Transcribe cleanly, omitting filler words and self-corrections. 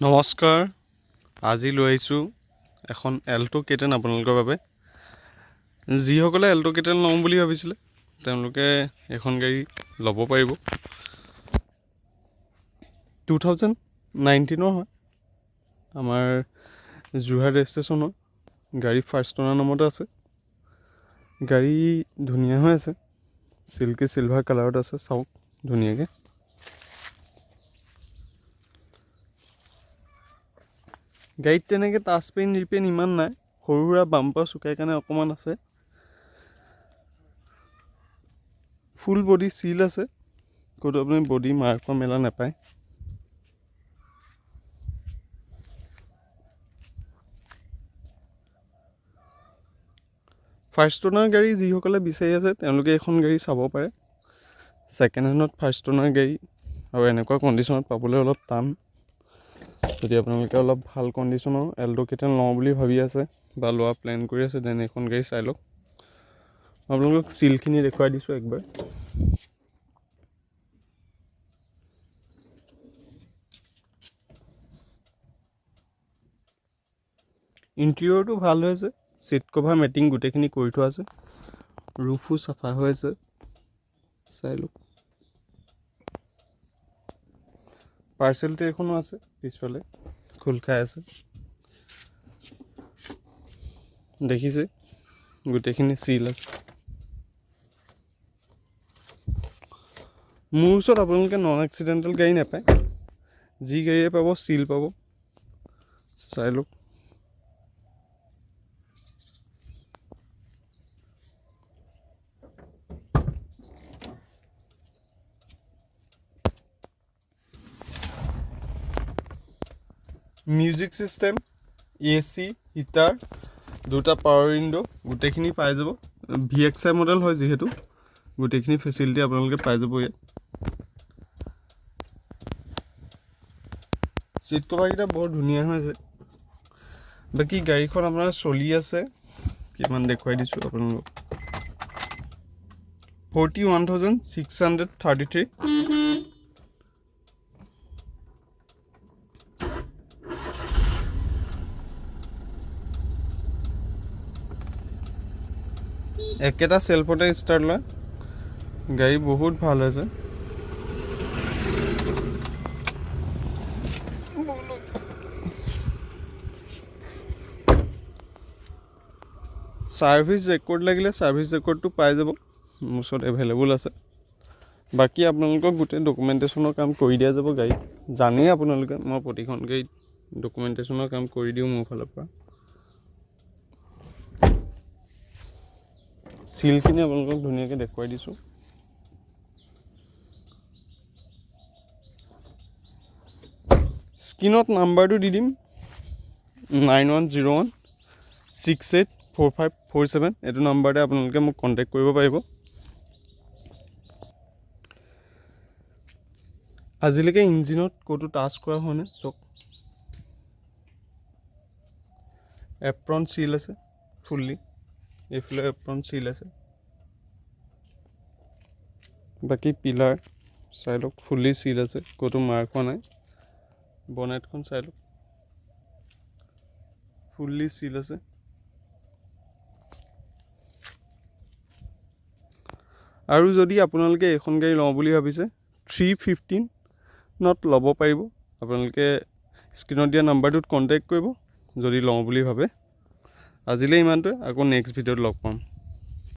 নমস্কাৰ। আজি লৈ আহিছোঁ এখন এল্টো কেটেন আপোনালোকৰ বাবে। যিসকলে এল্টো কেটেন ল'ম বুলি ভাবিছিলে তেওঁলোকে এখন গাড়ী ল'ব পাৰিব। 2019 হয়, আমাৰ যোৰহাট ৰেজিষ্ট্ৰেশ্যনৰ গাড়ী ফাৰ্ষ্ট অনাৰ নামতে আছে। গাড়ী ধুনীয়া হৈ আছে, চিল্কি চিলভাৰ কালাৰত আছে। চাওক ধুনীয়াকৈ। গাড়ীত তেনেকৈ টাচ পেইন ৰিপেইন ইমান নাই, সৰু সুৰা বাম্পাৰ চুকাই কাৰণে অকণমান আছে। ফুল বডি চিল আছে, ক'তো আপুনি বডি মাৰ্ক মেলা নাপায়। ফাৰ্ষ্ট অনাৰ গাড়ী যিসকলে বিচাৰি আছে তেওঁলোকে এইখন গাড়ী চাব পাৰে। ছেকেণ্ড হেণ্ডত ফাৰ্ষ্ট অনাৰ গাড়ী আৰু এনেকুৱা কণ্ডিশ্যনত পাবলৈ অলপ টান। যদি আপোনালোকে অলপ ভাল কণ্ডিশ্যনৰ এল্টো কেটেন লওঁ বুলি ভাবি আছে বা লোৱা প্লেন কৰি আছে তেনে এখন গাড়ী চাই লওক। আপোনালোকক চিলখিনি দেখুৱাই দিছোঁ একবাৰ। ইণ্টেৰিয়ৰটো ভাল হৈ আছে, ছিট কভাৰ মেটিং গোটেইখিনি কৰি থোৱা আছে, ৰুফো চাফা হৈ আছে। চাই লওক। পাৰ্চেল ট্ৰেখনো আছে, পিছফালে খোল খাই আছে। দেখিছে গোটেইখিনি চিল আছে। মোৰ ওচৰত আপোনালোকে নন এক্সিডেণ্টেল গাড়ী নাপায়, যি গাড়ীয়ে পাব চিল পাব। চাই লওক। মিউজিক চিষ্টেম, AC, হিটাৰ, দুটা পাৱাৰ উইণ্ডো গোটেইখিনি পাই যাব। VXI মডেল হয় যিহেতু গোটেইখিনি ফেচিলিটি আপোনালোকে পাই যাব ইয়াত। চিট কভাৰকেইটা বৰ ধুনীয়া হৈ আছে। বাকী গাড়ীখন আপোনাৰ চলি আছে কিমান দেখুৱাই দিছোঁ আপোনালোকক। 41,633। একেটা চেল্ফতে ষ্টাৰ্ট লয়। গাড়ী বহুত ভাল হৈছে। ছাৰ্ভিচ ৰেকৰ্ড লাগিলে ছাৰ্ভিচ ৰেকৰ্ডটো পাই যাব, মোৰ ওচৰত এভেইলেবল আছে। বাকী আপোনালোকক গোটেই ডকুমেণ্টেশ্যনৰ কাম কৰি দিয়া যাব গাড়ীত। জানেই আপোনালোকে মই প্ৰতিখন গাড়ীত ডকুমেণ্টেশ্যনৰ কাম কৰি দিওঁ মোৰ ফালৰ পৰা। চিলখিনি আপোনালোকক ধুনীয়াকৈ দেখুৱাই দিছোঁ। স্ক্ৰীণত নাম্বাৰটো দি দিম, 9101684547। এইটো নাম্বাৰতে আপোনালোকে মোক কণ্টেক্ট কৰিব পাৰিব। আজিলৈকে ইঞ্জিনত ক'তো টাচ কৰা হোৱা নাই। চাওক এপ্ৰন চিল আছে ফুল্লি, এইফালে এপ্ৰন চিল আছে। বাকী পিলাৰ চাই লওক, ফুল্লি চিল আছে, ক'তো মাৰ্ক হোৱা নাই। বনেটখন চাই লওক, ফুল্লি চিল আছে। আৰু যদি আপোনালোকে এইখন গাড়ী লওঁ বুলি ভাবিছে 315ত ল'ব পাৰিব। আপোনালোকে স্ক্ৰীণত দিয়া নাম্বাৰটোত কণ্টেক্ট কৰিব যদি লওঁ বুলি ভাবে। আজিলৈ ইমানটোৱে, আকৌ নেক্সট ভিডিঅ'ত লগ পাম।